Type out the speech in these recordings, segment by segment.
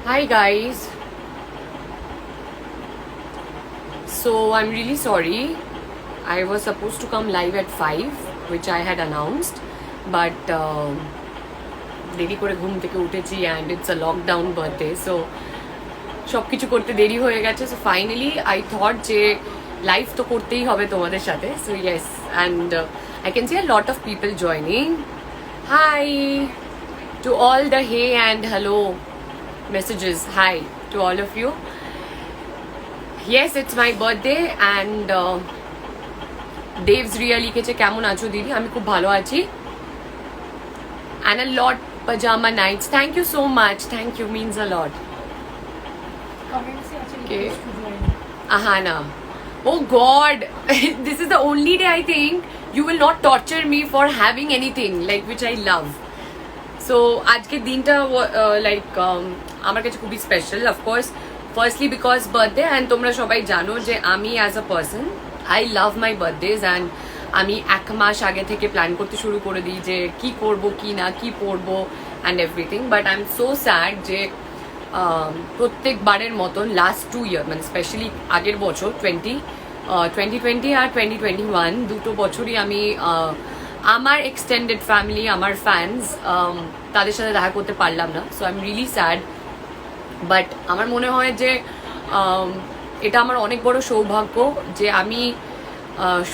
Hi guys. So I'm really sorry. I was supposed to come live at 5, which I had announced, but দেরি করে ঘুম থেকে উঠেছি and it's a lockdown birthday, so সব কিছু করতে দেরি হয়ে গেছে. So finally I thought যে লাইভ তো করতেই হবে তোমাদের সাথে. So yes, and I can see a lot of people joining. Hi to all the hey and hello messages. Hi to all of you. Yes, it's my birthday and Dev's Ria লিখেছে কেমন আছো দিদি? আমি খুব ভালো আছি. And a lot pajama nights. Thank you so much. Thank you, means a lot. Okay. Ahana. Oh God, this is the only day I think you will not torture me for having anything like which I love. So আজকের দিনটা like আমার কাছে খুবই special. Of course, firstly because birthday, and তোমরা সবাই জানো যে আমি as a person I love my birthdays, and আমি এক মাস আগে থেকে প্ল্যান করতে শুরু করে দিই যে কি করব কি না কি পরবো and everything. But I'm so sad যে প্রত্যেকবারের মতন লাস্ট 2 ইয়ার মানে স্পেশালি আগের বছর 2020 আর 2021 দুটো বছরই আমি আমার এক্সটেন্ডেড ফ্যামিলি আমার ফ্যান্স তাদের সাথে দেখা করতে পারলাম না. So I am really sad, but আমার মনে হয় যে এটা আমার অনেক বড় সৌভাগ্য যে আমি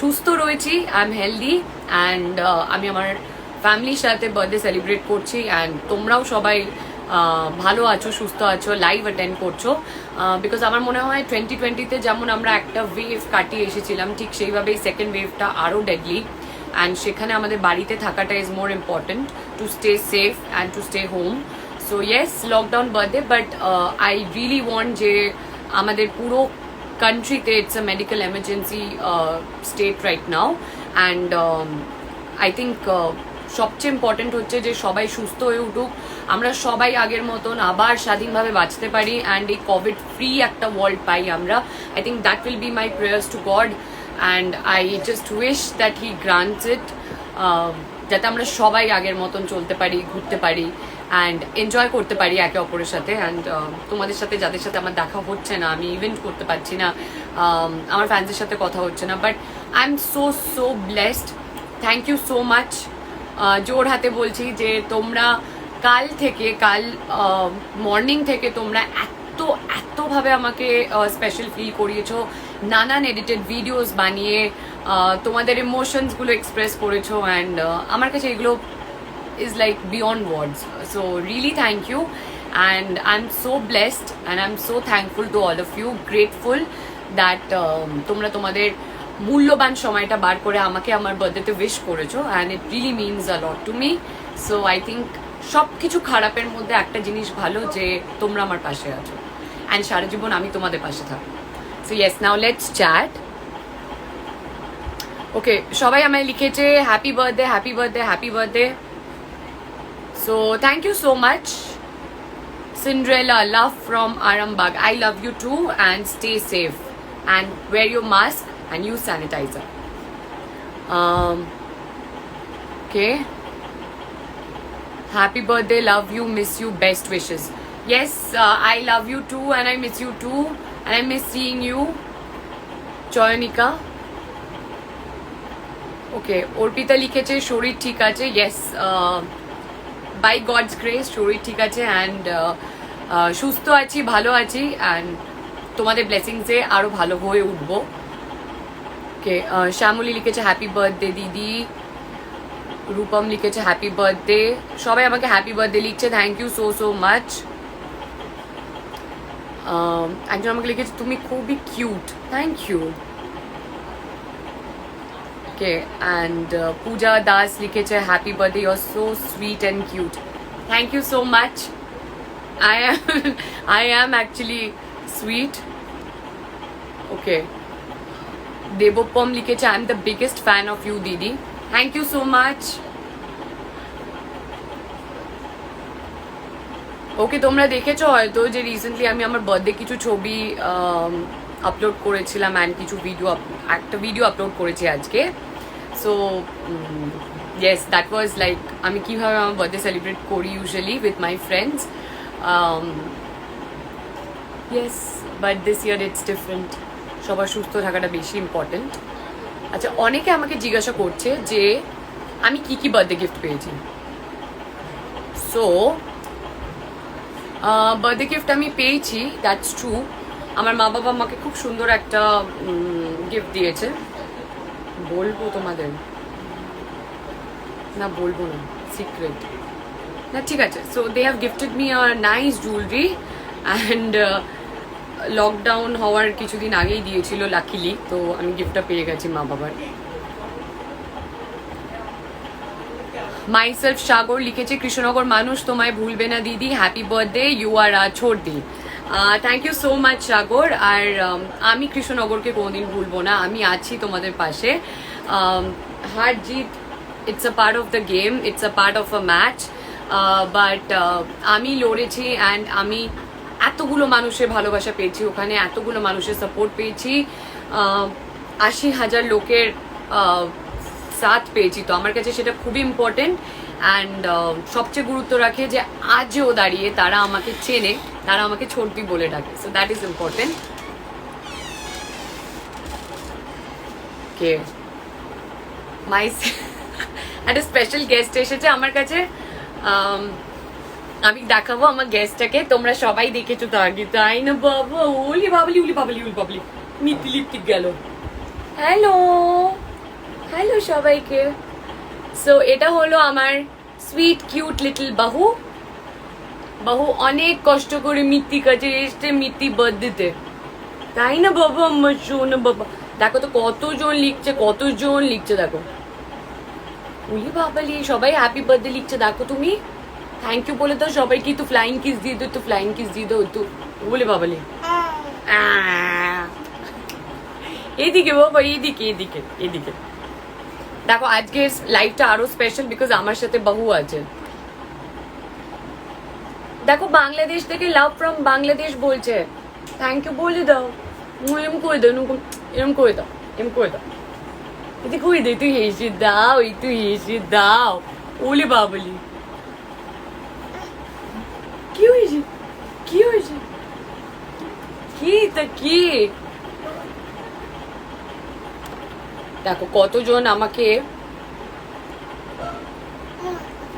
সুস্থ রয়েছি, আই এম হেলদি, অ্যান্ড আমি আমার ফ্যামিলির সাথে বার্থডে সেলিব্রেট করছি, অ্যান্ড তোমরাও সবাই ভালো আছো সুস্থ আছো লাইভ অ্যাটেন্ড করছো. বিকজ আমার মনে হয় 2020-তে যেমন আমরা একটা ওয়েভ কাটিয়ে এসেছিলাম ঠিক সেইভাবেই সেকেন্ড ওয়েভটা আরও ডেডলি, অ্যান্ড সেখানে আমাদের বাড়িতে থাকাটা is more important to stay safe and to stay home. So yes, lockdown birthday, but I really want যে আমাদের পুরো কান্ট্রিতে it's a medical emergency state right now, and I think সবচেয়ে ইম্পর্টেন্ট হচ্ছে যে সবাই সুস্থ হয়ে উঠুক, আমরা সবাই আগের মতন আবার স্বাধীনভাবে বাঁচতে পারি, অ্যান্ড এই কোভিড ফ্রি একটা ওয়ার্ল্ড পাই আমরা. I think that will be my prayers to God, and I just wish that he grants it, যাতে আমরা সবাই আগের মতন চলতে পারি, ঘুরতে পারি, অ্যান্ড এনজয় করতে পারি একে অপরের সাথে. অ্যান্ড তোমাদের সাথে যাদের সাথে আমার দেখা হচ্ছে না, আমি ইভেন্ট করতে পারছি না, আমার ফ্যান্সের সাথে কথা হচ্ছে না, but I am so blessed. Thank you so much. জোর হাতে বলছি যে তোমরা কাল মর্নিং থেকে তোমরা এতভাবে আমাকে স্পেশাল ফিল করিয়েছো, নানান এডিটেড ভিডিওস বানিয়ে তোমাদের ইমোশনসগুলো এক্সপ্রেস করেছো, অ্যান্ড আমার কাছে এগুলো is like beyond words. So really thank you, and I'm so blessed and I'm so thankful to all of you, grateful that তোমরা তোমাদের মূল্যবান সময়টা বার করে আমাকে আমার বার্থডেতে উইশ করেছো, and it really means a lot to me. So I think সব কিছু খারাপের মধ্যে একটা জিনিস ভালো যে তোমরা আমার পাশে আছো, and সারা জীবন আমি তোমাদের পাশে থাকবো. So yes, now let's chat. Okay, সবাই আমায় লিখেছে happy birthday happy birthday happy birthday. So thank you so much. Cinderella, love from Arambagh. I love you too, and stay safe and wear your mask and use sanitizer. Okay. Happy birthday, love you, miss you, best wishes. Yes, I love you too, and I miss you too, and I miss seeing you. Choyanika. Okay, Orpita লিখেছে শরীর ঠিক আছে. Yes, by gods grace শরীর ঠিক আছে, and সুস্থ আছি, ভালো আছি, অ্যান্ড তোমাদের ব্লেসিংসে আরও ভালো হয়ে উঠবো. ওকে, শ্যামলী লিখেছে হ্যাপি বার্থডে দিদি. রূপম লিখেছে হ্যাপি বার্থডে. সবাই আমাকে হ্যাপি বার্থডে লিখছে, থ্যাংক ইউ সো মাচ. একজন আমাকে লিখেছে তুমি খুবই cute, thank you. Okay, and Pooja Das লিখেছে happy birthday, you're so sweet and cute. Thank you so much. I am actually sweet. Okay. Devopam লিখেছে I'm the biggest fan of you Didi. Thank you so much. ওকে, তোমরা দেখেছো হয়তো যে recently আমি আমার birthday কিছু ছবি আপলোড করেছিলাম, অ্যান্ড কিছু একটা ভিডিও আপলোড করেছি আজকে. So yes, that was like আমি কীভাবে আমার বার্থডে সেলিব্রেট করি usually with my friends. Yes, but this year it's different. সবার সুস্থ থাকাটা বেশি ইম্পর্টেন্ট। আচ্ছা, অনেকে আমাকে জিজ্ঞাসা করছে যে আমি কি কি বার্থডে গিফট পেয়েছি। সো বার্থডে গিফট আমি পেয়েছি, দ্যাটস ট্রু। আমার মা বাবা আমাকে খুব সুন্দর একটা গিফট দিয়েছে। বলবো তোমাদের? না, বলবো না, সিক্রেট। না, ঠিক আছে। So they have gifted me a nice jewellery and lockdown হওয়ার কিছুদিন আগেই দিয়েছিল লাকিলি, তো আমি গিফটটা পেয়ে গেছি মা বাবার। মাইসেলফ সাগর লিখেছে, কৃষ্ণনগর মানুষ তোমায় ভুলবে না দিদি, happy birthday, you are a ছোটদি। Thank you so much Sagar. আর আমি কৃষ্ণনগরকে কোনোদিন ভুলবো না, আমি আছি তোমাদের পাশে। হার জিত, it's a part of the game, it's a part of a match, but আমি লড়েছি অ্যান্ড আমি এতগুলো মানুষের ভালোবাসা পেয়েছি ওখানে, এতগুলো মানুষের সাপোর্ট পেয়েছি, 80,000 লোকের সাথ পেয়েছি। তো আমার কাছে সেটা খুবই ইম্পর্টেন্ট অ্যান্ড সবচেয়ে গুরুত্ব রাখে যে আজও দাঁড়িয়ে তারা আমাকে চেনে, তারা আমাকে ছোটদি বলে ডাকে। So that is important. Okay my একটা স্পেশাল গেস্ট এসেছে আমার কাছে, আমি দেখাবো আমার গেস্টটাকে, তোমরা সবাই দেখেছো তো আগে, তাই না বাবা? উলি বাবলি উলি বাবলি উলি বাবলি, নিতি লিপটিক গেল। হ্যালো হ্যালো সবাইকে। সো এটা হলো আমার সুইট কিউট লিটল বাহু। বাহু অনেক কষ্ট করে মিত্তি কাছে এসছে মিত্তি বার্থডেতে, তাই না বাবা? আমার শোনো বাবা, দেখো তো কতজন লিখছে দেখো। উলি বাবালি, সবাই হ্যাপি বার্থডে লিখছে দেখো তুমি। থ্যাংক ইউ বলে দাও সবাইকে, একটু ফ্লাইং কিস দিয়ে দাও, একটু ফ্লাইং কিস দিয়ে দাও একটু। বলে বাবালি এইদিকে বাবা, এইদিকে এইদিকে এইদিকে দেখো। আজকে লাইফটা আরো স্পেশাল বিকজ আমার সাথে বাহু আছে। দেখো বাংলাদেশ থেকে লাভ ফ্রম বাংলাদেশ বলছে, থ্যাংক ইউ বলে দাও। এরম করে দাও, এরম করে দাও, এরম করে দাও, এতে করে দে, তুই হেসে দাও, একটু হেসে দাও। ওলে বাবলি, কি হয়েছে? কি হয়েছে? কি তা কি? দেখো কতজন আমাকে,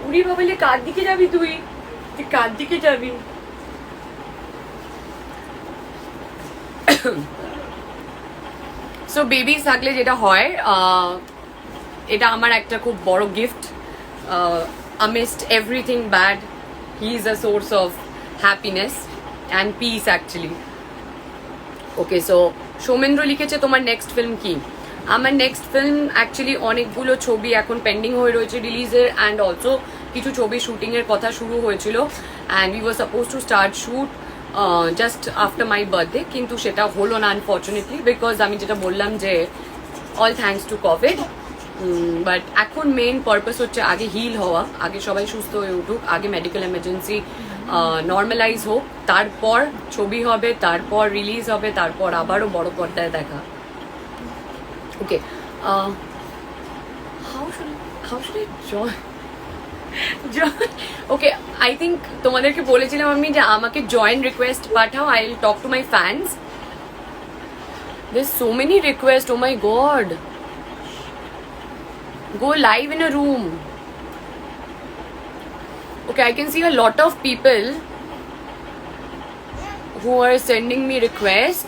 উড়ি বাবলি কার দিকে যাবি তুই? তুই কার দিকে যাবি? সো বেবি থাকলে যেটা হয়, এটা আমার একটা খুব বড় gift. amidst everything bad, he is a source of happiness and peace actually. Okay, so Soumendra লিখেছে তোমার নেক্সট ফিল্ম কি? আমার নেক্সট ফিল্ম অ্যাকচুয়ালি অনেকগুলো ছবি এখন পেন্ডিং হয়ে রয়েছে রিলিজের, অ্যান্ড অলসো কিছু ছবি শুটিংয়ের কথা শুরু হয়েছিল and we were suppose to start shoot just after my birthday, কিন্তু সেটা হলো না আনফর্চুনেটলি, বিকজ আমি যেটা বললাম যে all thanks to Covid. But এখন মেইন পারপাস হচ্ছে আগে হিল হওয়া, আগে সবাই সুস্থ হয়ে উঠুক, আগে মেডিকেল এমার্জেন্সি নর্মালাইজ হোক, তারপর ছবি হবে, তারপর রিলিজ হবে, তারপর আবারও বড় পর্দায় দেখা। Okay, how should I join? Okay, I think তোমাদেরকে বলেছিলাম আমি যে আমাকে জয়েন রিকোয়েস্ট পাঠাও, I will talk to my fans. There's so many requests, oh my god. Go live in a room. Okay, I can see a lot of people who are sending me request.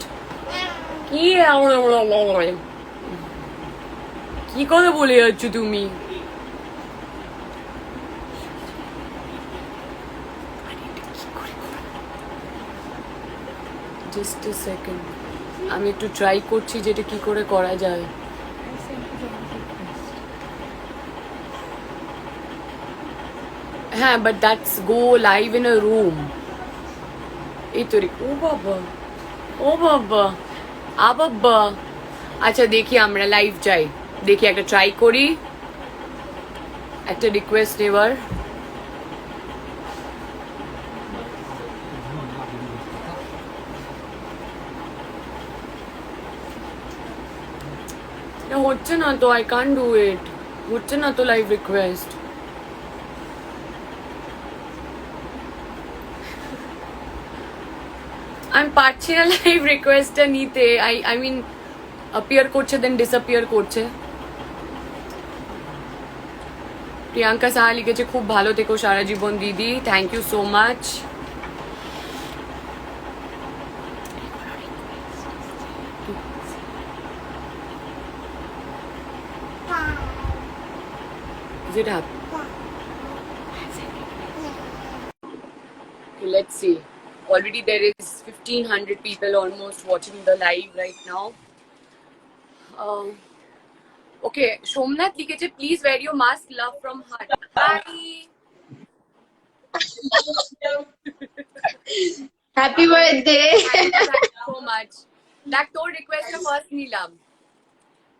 কি কথা বলে যাচ্ছ তুমি? Just a second. আমি একটু try করছি যেটা কি করে করা যায়। হ্যাঁ, but that's go live in a room. এই তো রে, ও বাবা, ও বাবা, আ বাবা। আচ্ছা দেখি, আমরা লাইভ যাই, দেখি একটা ট্রাই করি, একটা রিকোয়েস্ট নেবার। হচ্ছে না তো, আই কান্ট ডু ইট, হচ্ছে না তো লাইভ রিকোয়েস্ট। আমি পারছি না লাইভ রিকোয়েস্টটা নিতে। আই মিন অ্যাপিয়ার করছে দেন ডিসঅ্যাপিয়ার করছে। প্রিয়াঙ্কা সাহা লিখেছে খুব ভালো থেকো সারা জীবন দিদি, thank you so much. Is it up? Let's see. Already there is 1500 people almost watching the live right now. Okay, Somnath লিখেছে please wear your mask, love from heart. Hi. Happy birthday. Thank you so much. দেখ তোর রিকোয়েস্টটা first নিলাম।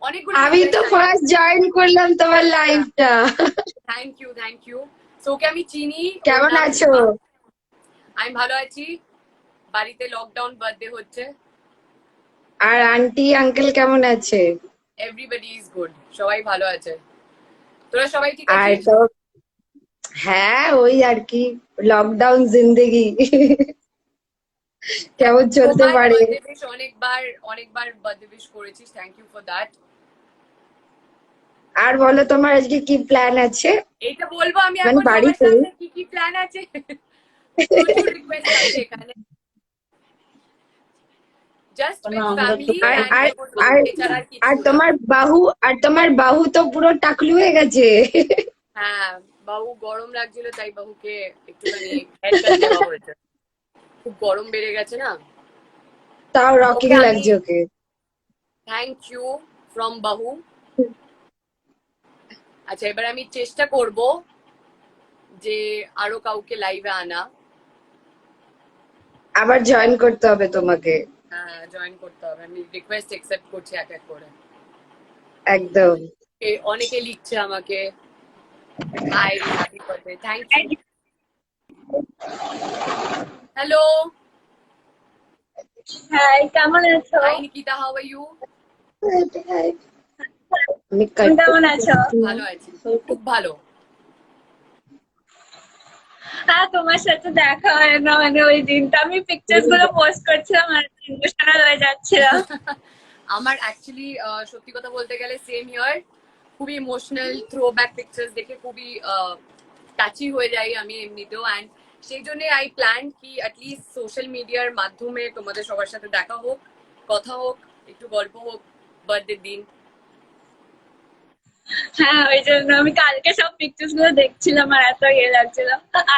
অনেকগুলো আমি তো first join করলাম তোমার লাইভটা। Thank you. সো ওকে আমি চিনি। কেমন আছো? আমি ভালো আছি। বাড়িতে লকডাউন বার্থডে হচ্ছে। আর আন্টি আঙ্কেল কেমন আছে? এভরিবডি ইজ গুড, সবাই ভালো আছে। তোরা সবাই ঠিক আর আছিস? তো হ্যাঁ ওই আর কি, লকডাউন জিন্দেগি কেমন চলতে পারে। অনেকবার বার্থডে উইশ করেছিস, থ্যাংক ইউ ফর দ্যাট। আর বলো তোমার আজকে কি প্ল্যান আছে? এইটা বলবো আমি মানে এখন সবার বাড়িতে সামনে কি কি প্ল্যান আছে? প্রচুর রিকোয়েস্ট আছে এখানে। জাস্ট উইথ ফ্যামিলি আর তোমার বাহু তো পুরো টাকলু হয়ে গেছে। হ্যাঁ, বাহু গরম লাগছিল তাই বাহুকে একটুখানি হেয়ারকাট দেওয়া হয়েছে। খুব গরম বেড়ে গেছে না। তাও রকিং লাগছে ওকে। থ্যাংক ইউ ফ্রম বাহু। আচ্ছা, এবার আমি চেষ্টা করব যে আরো কাউকে লাইভে আনা। আবার জয়েন করতে হবে তোমাকে। হ্যাঁ, জয়েন করতে হবে। আমি রিকোয়েস্ট অ্যাকসেপ্ট করছি এক এক করে। একদম। অনেকে লিখছে আমাকে hi, happy birthday, thank you. Hello, hi, কেমন আছো? Hi Nikita, how are you? আমি তুমি কেমন আছো? ভালো আছি, খুব ভালো। হ্যাঁ, তোমার সাথে দেখা হয় না, মানে ওই দিনটা আমি পিকচার্স গুলো পোস্ট করছিলাম আর ইমোশনাল হয়ে যাচ্ছিলাম। আমার অ্যাকচুয়ালি সত্যি কথা বলতে গেলে সেম ইয়ার, খুবই ইমোশনাল থ্রো ব্যাক পিকচার্স দেখে খুবই টাচি হয়ে যাই আমি এমনিতেও। অ্যান্ড সেই জন্য আই প্ল্যান কি অ্যাটলিস্ট সোশ্যাল মিডিয়ার মাধ্যমে তোমাদের সবার সাথে দেখা হোক, কথা হোক, একটু গল্প হোক বার্থডে দিন। হ্যাঁ, ওই জন্য আমি কালকে সব পিকচার্স গুলো দেখছিলাম আর এত ইয়ে লাগছিল।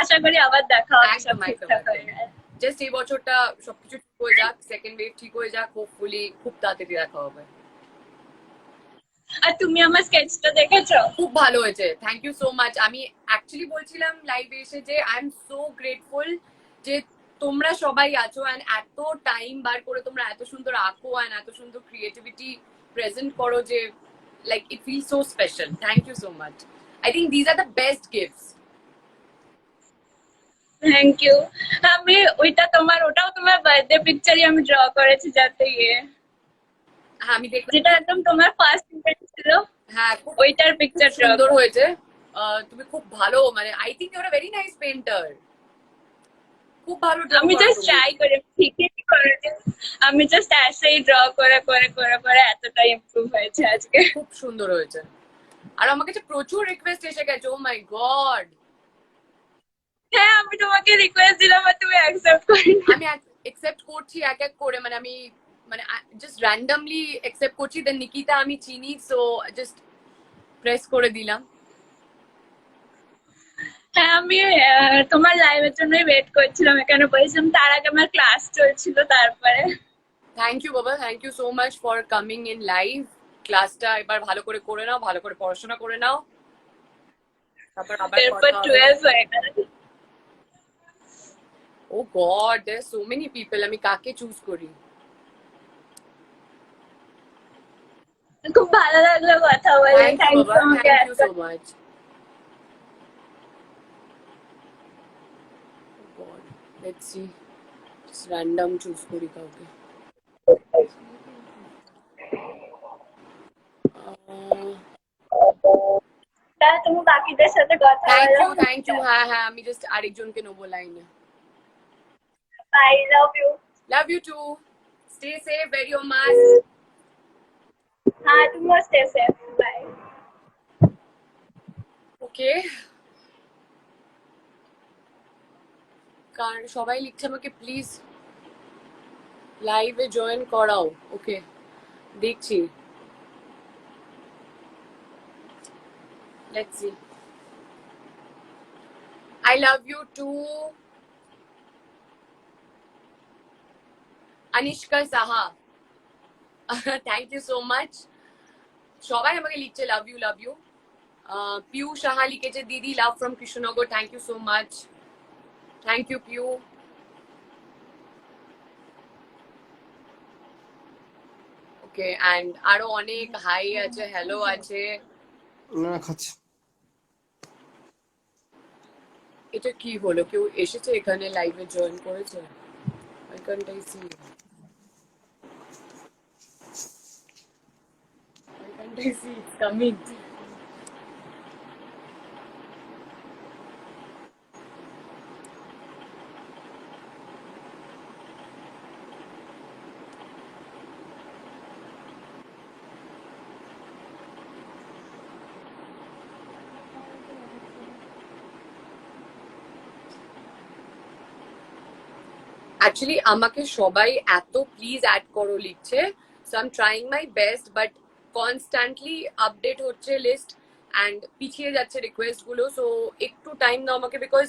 আশা করি আবার দেখা হবে সব ঠিকঠাক হয়ে গেলে। জাস্ট এই বছরটা সবকিছু ঠিক হয়ে যাক, সেকেন্ড ওয়েভ ঠিক হয়ে যাক, হোপফুলি খুব তাড়াতাড়ি দেখা হবে। আর তুমি আমার স্কেচটা দেখেছো? খুব ভালো হয়েছে, থ্যাংক ইউ সো মাচ। আমি অ্যাকচুয়ালি বলছিলাম লাইভে এসে যে আই এম সো গ্রেটফুল যে তোমরা সবাই আছো অ্যান্ড এত টাইম বার করে তোমরা এত সুন্দর আঁকো অ্যান্ড এত সুন্দর ক্রিয়েটিভিটি প্রেজেন্ট করো যে like it feel so special. Thank you so much. I think these are the best gifts. Thank you. আমি ওটাও তোমার বার্থডে পিকচারই আমি ড্র করেছি, যাতে হ্যাঁ, আমি দেখলাম যেটা একদম তোমার ফার্স্ট ইভেন্ট ছিল। হ্যাঁ, ওইটার পিকচার সুন্দর হয়েছে। তুমি খুব ভালো, মানে I think you are very nice painter. খুব ভালো। আমি জাস্ট ট্রাই করি, ঠিকই করেছি। আমি জাস্ট এসেই ড্র করে করে করে করে এতটা ইমপ্রুভ হয়েছে আজকে। খুব সুন্দর হয়েছে। আর আমার কাছে প্রচুর রিকোয়েস্ট এসে গেছে, ও মাই গড। হ্যাঁ, আমি তোমাকে রিকোয়েস্ট দিলাম আর তুমি অ্যাকসেপ্ট করনি। আমি অ্যাকসেপ্ট করছি এক এক করে, মানে আমি জাস্ট র্যান্ডমলি অ্যাকসেপ্ট করছি। দেন নিকিতা আমি চিনি, সো জাস্ট প্রেস করে দিলাম। হ্যাঁ, আমি তোমার লাইভের জন্যই ওয়েট করছিলাম, এখানে বসেছিলাম। তার আগে আমার ক্লাস চলছিল, তারপরে। থ্যাংক ইউ বাবা, thank you so much for coming in live. ক্লাসটা এবার ভালো করে নাও, ভালো করে পড়াশোনা করে নাও, তারপর আবার এরপর 12 হয়ে গেল। Oh God, there so many people. আমি কাকে চুজ করি? খুব ভালো লাগলো কথা বলে। থ্যাংক ইউ বাবা, thank you so much. God, let's see. Just random choose করি কাউকে। তুমি বাকিদের সাথে কথা বলো। Thank you. হ্যাঁ, আমি জাস্ট আরেকজনকে নেবো লাইনে। I love you. Love you too. Stay safe. Wear your mask. हाँ तुम स्टे सेफ बाय Okay. কারণ সবাই লিখছে আমাকে প্লিজ লাইভে জয়েন করাও। ওকে, দেখছি। Let's see. I love you too Anishka Saha. Thank you so much. সবাই আমাকে লিখছে love you love you. Piu Saha লিখেছে দিদি love from Krishnanagar. Thank you so much. Thank you Piu. Okay, and আরো অনেক হাই আছে, হ্যালো আছে। না খাচ্ছি। এটা কি হলো? কেউ এসেছে এখানে লাইভে জয়েন করেছে? I can't I see, I can't I see it's coming. Actually আমাকে সবাই এত প্লিজ অ্যাড করো লিখছে, so I am trying my best, but constantly update হচ্ছে লিস্ট অ্যান্ড পিছিয়ে যাচ্ছে রিকোয়েস্ট গুলো। সো একটু টাইম দাও আমাকে, বিকজ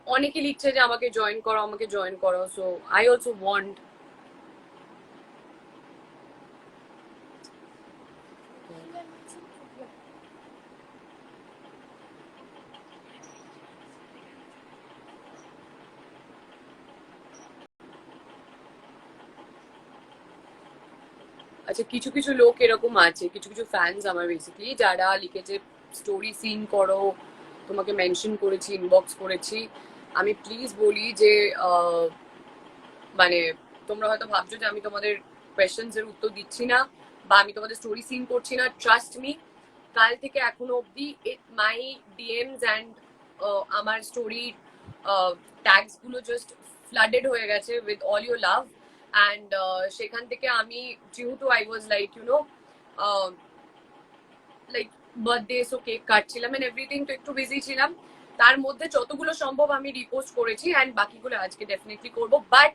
অনেকে লিখছে যে আমাকে জয়েন করো, আমাকে জয়েন করো। So I also want. আচ্ছা, কিছু কিছু লোক এরকম আছে, কিছু কিছু ফ্যান্স আমার বেসিক্যালি, যারা লিখেছে স্টোরি সিন করো, তোমাকে মেনশন করেছি, ইনবক্স করেছি। আমি প্লিজ বলি যে মানে তোমরা হয়তো ভাবছো যে আমি তোমাদের কোয়েশ্চেন্স এর উত্তর দিচ্ছি না বা আমি তোমাদের স্টোরি সিন করছি না। ট্রাস্ট মি, কাল থেকে এখনো অব্দি মাই ডিএমস অ্যান্ড আমার স্টোরি ট্যাগস গুলো জাস্ট ফ্লাডেড হয়ে গেছে with all your love. And সেখান থেকে আমি, যেহেতু I was like you know like birthday, so cake কাটছিলাম এন্ড এভরিথিং, তো একটু বিজি ছিলাম। তার মধ্যে যতগুলো সম্ভব আমি রিপোস্ট করেছি অ্যান্ড বাকিগুলো আজকে ডেফিনেটলি করবো। বাট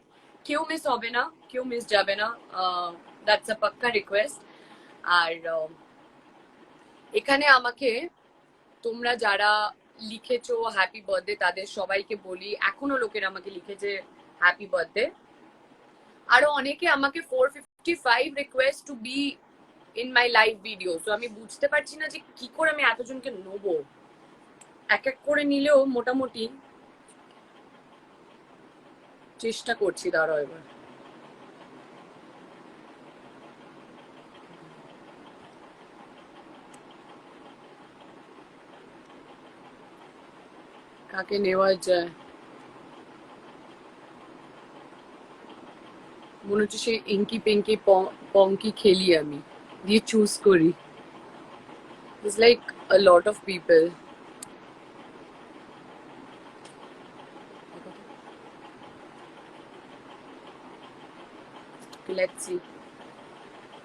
কেউ মিস হবে না, কেউ মিস যাবে না, দ্যাটস আ পাক্কা রিকোয়েস্ট। আর এখানে আমাকে তোমরা যারা লিখেছো হ্যাপি বার্থডে, তাদের সবাইকে বলি, এখনো লোকের আমাকে লিখেছে হ্যাপি বার্থডে। আরো অনেকে আমাকে 455 request to be in my live video. তো আমি বুঝতে পারছি না যে কি করে আমি এতজনকে নেবো। এক এক করে নিলেও মোটামুটি চেষ্টা করছি। দাঁড়াও এবার, কাকে নেওয়া যায়। মনে হচ্ছে সেই ইঙ্কি পিঙ্কি পঙ্কি খেলি আমি, দিয়ে চুজ করি। It's like a lot of people. Let's see.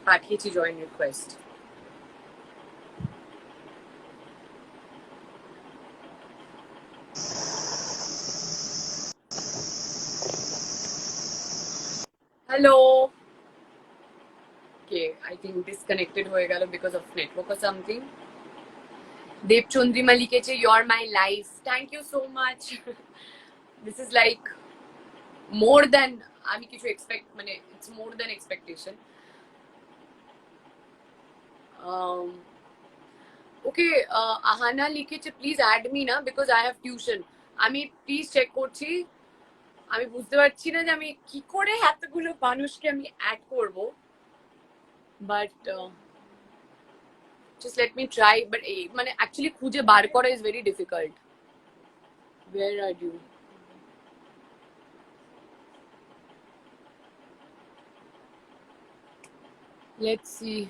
পাঠিয়েছি join request. Hello. Okay I think disconnected হয়ে গেল because of network or something. Debchandrima লিখেছে you are my life. Thank you so much. This is like more than আমি কিছু expect, মানে it's more than expectation. Okay, Ahana লিখেছে please add me না, because I have tuition. আমি please check করছি। আমি বুঝতে পারছি না যে আমি কি করে এতগুলো মানুষকে আমি অ্যাড করব, but just let me try. But মানে actually খুঁজে বার করা is very difficult. Where are you? Let's see.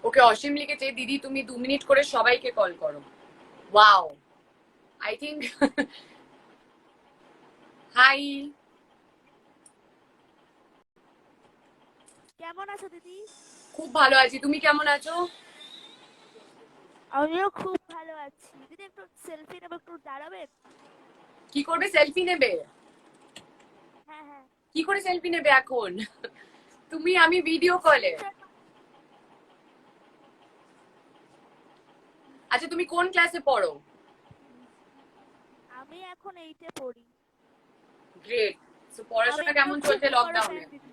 ওকে, অসীম লিখেছে দিদি তুমি 2 মিনিট করে সবাইকে কল করো। Wow, I think. Hi. কেমন আছো দিদি? খুব ভালো আছি, তুমি কেমন আছো? আমিও খুব ভালো আছি। দিদি একটু সেলফি নেবো, একটু দাঁড়াবেন? কি করবে, সেলফি নেবে? হ্যাঁ হ্যাঁ। কি করে সেলফি নেবে এখন? তুমি আমি ভিডিও কলে। আচ্ছা, তুমি কোন ক্লাসে পড়ো? আমি এখন 8-এ পড়ি। গ্রেট। সো পড়াশোনা আমি কেমন একদম চলছে খুব বড় লকডাউনে? ফ্যান দিদি।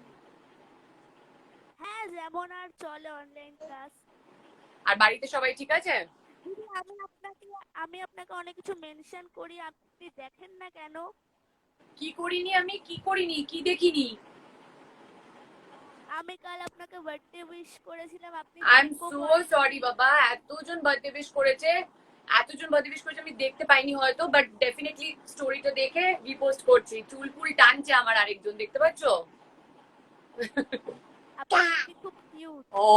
হ্যাঁ, যেমন আর চলে অনলাইন ক্লাস। আর বাড়িতে সবাই ঠিক আছে? দিদি আমি আপনাকে অনেক কিছু মেনশন করি, আপনি দেখেন না কেন? কি করিনি আমি, কি করিনি, কি দেখিনি? আমি কাল আপনাকে বার্থডে উইশ করেছিলাম, আপনি আই এম চেকও সো করেন। সরি বাবা, এতজন বার্থডে উইশ করেছে, আমি দেখতে পাইনি হয়তো, বাট ডেফিনেটলি স্টোরিটা দেখে রিপোস্ট করছি। চুলপুরি টানছে আমার আরেকজন, দেখতে পাচ্ছ? আপনি খুব কিউট। ও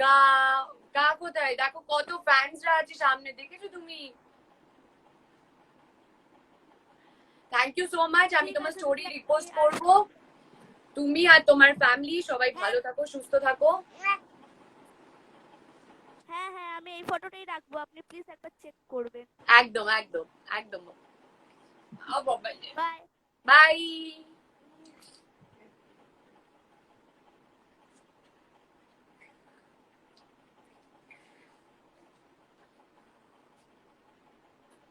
কা কা কোথায়? দেখো কত ফ্যান্সরা আছে সামনে, দেখেছো তুমি? Thank you so much. আমি ঠিক তোমার আছে স্টোরি দিদি, রিপোস্ট করবো। তুমি আর তোমার ফ্যামিলি সবাই হ্যাঁ ভালো থাকো, সুস্থ থাকো। হ্যাঁ হ্যাঁ, আমি এই ফটোটাই রাখবো, আপনি প্লিজ একবার চেক করবেন। একদম একদম একদম। বাই। বাই।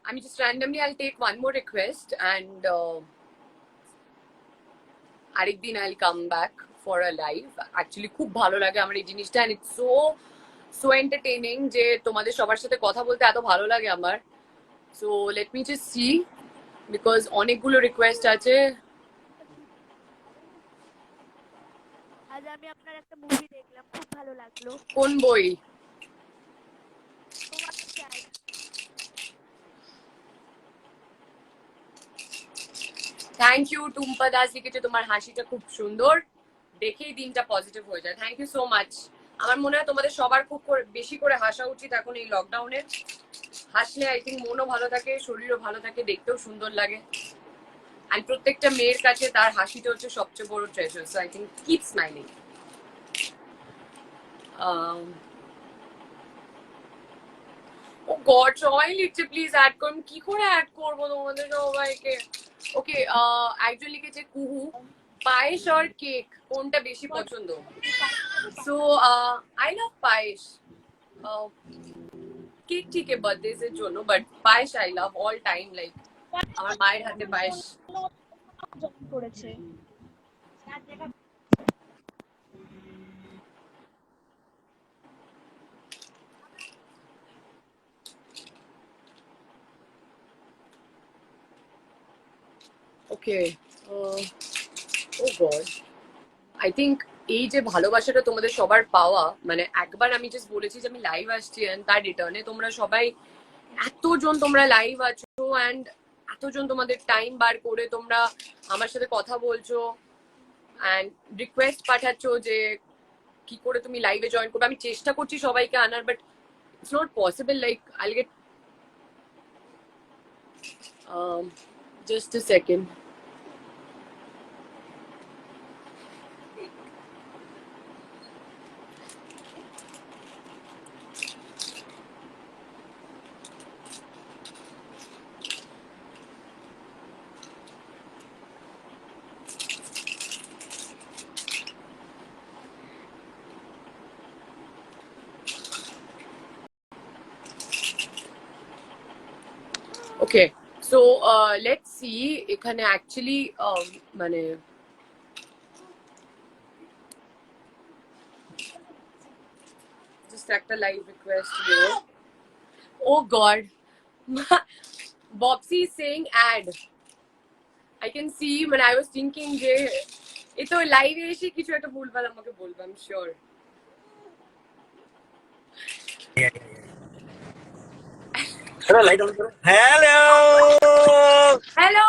আমি just randomly I'll take one more request and আরেকদিন I'll come back for a live. Actually খুব ভালো লাগে আমার এই জিনিসটা, and it's so entertaining যে তোমাদের সবার সাথে কথা বলতে এত ভালো লাগে আমার। So let me just see, because অনেকগুলো রিকোয়েস্ট আছে। আজ আমি আপনার একটা মুভি দেখলাম, খুব ভালো লাগলো। কোন বই? তোমাকে চাই। থ্যাংক ইউ টুম্পা দাস লিখেছে তোমার হাসিটা খুব সুন্দর, দেখেই দিনটা পজিটিভ হয়ে যায়। Thank you so much. আমার মনে হয় তোমাদের সবার খুব বেশি করে হাসা উচিত এখন এই লকডাউনে। হাসলে আই থিঙ্ক মনও ভালো থাকে, শরীরও ভালো থাকে, দেখতেও সুন্দর লাগে। আর প্রত্যেকটা মেয়ের কাছে তার হাসিটা হচ্ছে সবচেয়ে বড় treasure. So I think keep smiling. Oh God, সবাই লিখছে প্লিজ অ্যাড করুন। কি করে অ্যাড করবো তোমাদের সবাইকে? ওকে, একজন লিখেছে কুহু, পায়েস আর কেক কোনটা বেশি পছন্দ? So I love payesh. Cake ঠিক বার্থডেজ এর জন্য, but payesh I love all time. Like আমার মায়ের হাতে পায়েস। করেছে। ওকে, ও গড, আই থিঙ্ক এই যে ভালোবাসাটা তোমাদের সবার পাওয়া, মানে একবার আমি জাস্ট বলেছি যে আমি লাইভ আসছি, এন্ড তার রিটার্নে তোমরা সবাই এতজন তোমরা লাইভ আছো, অ্যান্ড এতজন তোমাদের টাইম বার করে তোমরা আমার সাথে কথা বলছো অ্যান্ড রিকোয়েস্ট পাঠাচ্ছো যে কি করে তুমি লাইভে জয়েন করবে। আমি চেষ্টা করছি সবাইকে আনার, but it's not possible. Like I'll get just a second. Okay, so let's see এখানে অ্যাকচুয়ালি মানে জাস্ট একটা লাইভ রিকোয়েস্ট দিও। Oh God, Bobsy is saying add. I can see when I was thinking যে এ তো লাইভে এসে কিছু একটা ভুলভাল আমাকে বলবে, I'm sure. Hello, light on karo. Hello! Hello!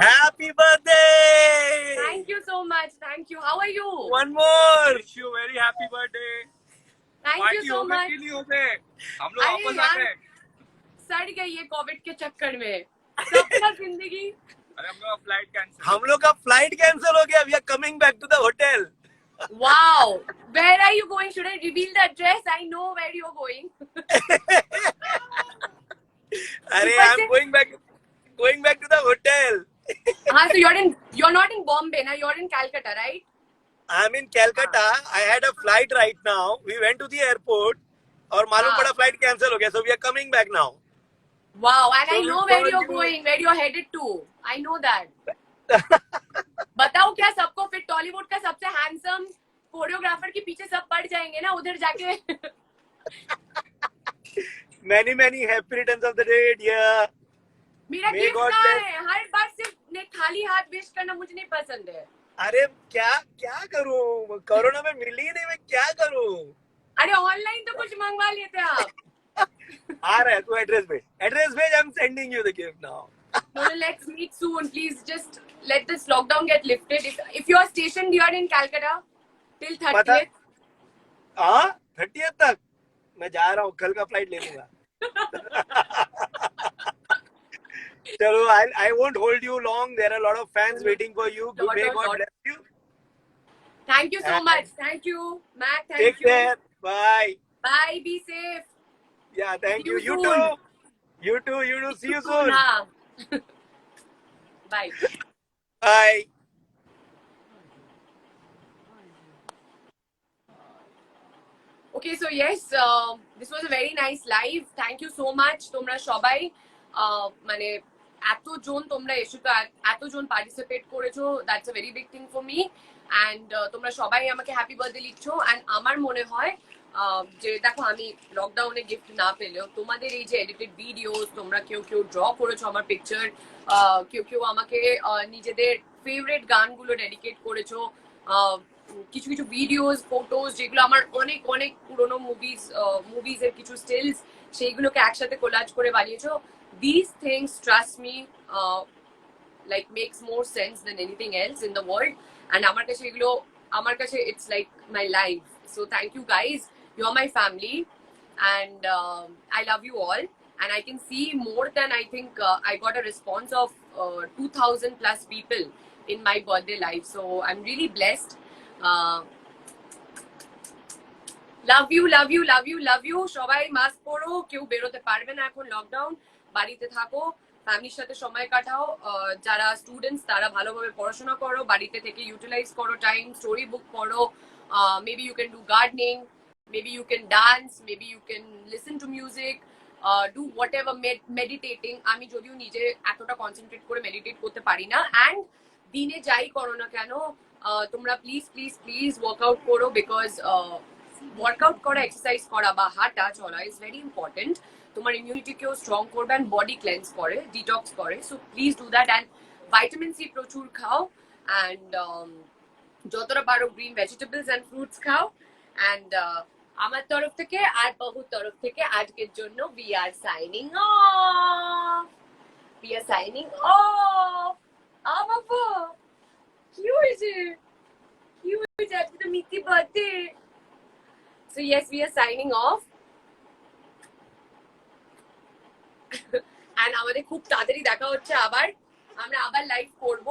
Happy birthday! Thank you so much. Thank you. How are you? One more. Wish you very happy birthday. Thank you party so हो गई much. कि नहीं होते? हम लोग अरे वापस आ यार, गए. सड़ गई है कोविड के चक्कर में, सबका जिंदगी। हम लोग का फ्लाइट कैंसिल हो गया. We are coming back to the hotel. Wow, where are you going? Should I reveal the address? I know where you're going. अरे I'm going back to the hotel. So you're not in Bombay, na? You're in Calcutta, right? I'm in Calcutta. I had a flight right now. We went to the airport और मालूम हाँ. पड़ा flight cancel हो गया. So we are coming back now. Wow, and I So know we where called you're you. going, where you're headed to. I know that. बताओ क्या सबको फिर टॉलीवुड का सबसे हैंडसम कोरियोग्राफर के पीछे सब पड़ जाएंगे ना उधर जाके. Many happy returns of the day, dear. मेरा May गिफ्ट God कहाँ bless. है? हर बार सिर्फ ने खाली हाथ विश करना मुझे नहीं पसंद है. अरे क्या करूं? कोरोना में मिली ही नहीं, मैं क्या करूं? अरे ऑनलाइन तो कुछ मंगवा लेते आप. आ रहा है तू एड्रेस भेज. I'm sending you the gift now. No, let's meet soon. Please just let this lockdown get lifted. If you are stationed here in Calcutta till 30th. हाँ 30th तक मैं जा रहा हूँ. कल का फ्लाइट ले लूंगा. चलो, I won't hold you long. There are a lot of fans waiting for you. May God bless you. Thank you so much. Thank you, Mac. Thank Take you. care. Bye. Bye. Be safe. Yeah, thank See you. you You soon. too. You too. See you soon. हाँ. Bye. Bye. Okay, so yes, this was a very nice live. Thank you so much. তোমরা সবাই মানে এতজন তোমরা এসে তো এতজন participate করেছো, that's a very big thing for me. And তোমরা সবাই আমাকে হ্যাপি বার্থডে লিখছো. অ্যান্ড আমার মনে হয় যে দেখো আমি লকডাউনে গিফট না পেলেও তোমাদের এই যে এডিটেড ভিডিওস, তোমরা কেউ ড্র করেছো আমার পিকচার, কেউ আমাকে নিজেদের ফেভারিট গানগুলো ডেডিকেট করেছো, কিছু ভিডিওস ফটোস যেগুলো আমার অনেক পুরোনো মুভিজের কিছু স্টিলস সেইগুলোকে একসাথে কোলাজ করে বানিয়েছো. These things, trust me, like makes more sense than anything else in the world. And আমার কাছে it's like my life. So thank you guys. You're my family, and I love you all. And I can see more than I think I got a response of 2,000 plus people in my birthday live. So I'm really blessed. Love you সবাই. Mask পরো, কেউ বেরোতে পারবে না এখন, lockdown, বাড়িতে থাকো, ফ্যামিলির সাথে সময় কাটাও. যারা স্টুডেন্টস তারা ভালোভাবে পড়াশোনা করো, বাড়িতে থেকে ইউটিলাইজ করো টাইম, স্টোরি বুক পড়ো, maybe you can do gardening, maybe you can dance, maybe you can listen to music, do whatever, meditating. আমি যদিও নিজে এতটা কনসেন্ট্রেট করে মেডিটেট করতে পারি না. অ্যান্ড দিনে যাই করো না কেন তোমরা প্লিজ ওয়ার্কআউট করো, বিকজ ওয়ার্কআউট করা, এক্সারসাইজ করা বা হাঁটা চলা ইজ ভেরি ইম্পর্টেন্ট. তোমার ইমিউনিটিকেও স্ট্রং করবে অ্যান্ড বডি ক্লেন্স করে, ডিটক্স করে. So please do that. And vitamin C প্রচুর খাও, অ্যান্ড যতটা পারো গ্রিন ভেজিটেবলস অ্যান্ড ফ্রুটস খাও. অ্যান্ড আমার তরফ থেকে আর বহুর তরফ থেকে আজকের জন্য we are signing off. বাবা কি হয়েছে আজকে তো Mithi birthday. So yes, we are signing off. And আমাদের খুব তাড়াতাড়ি দেখা হচ্ছে আবার, আমরা আবার লাইভ করব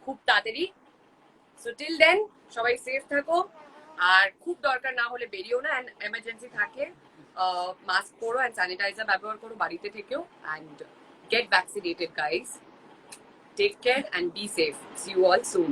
খুব তাড়াতাড়ি. So till then সবাই সেফ থাকো, আর খুব দরকার না হলে বেরিও না. অ্যান্ড এমার্জেন্সি থাকে মাস্ক পরো অ্যান্ড স্যানিটাইজার ব্যবহার করো বাড়িতে থেকেও. And get vaccinated guys. Take care and be safe. See you all soon.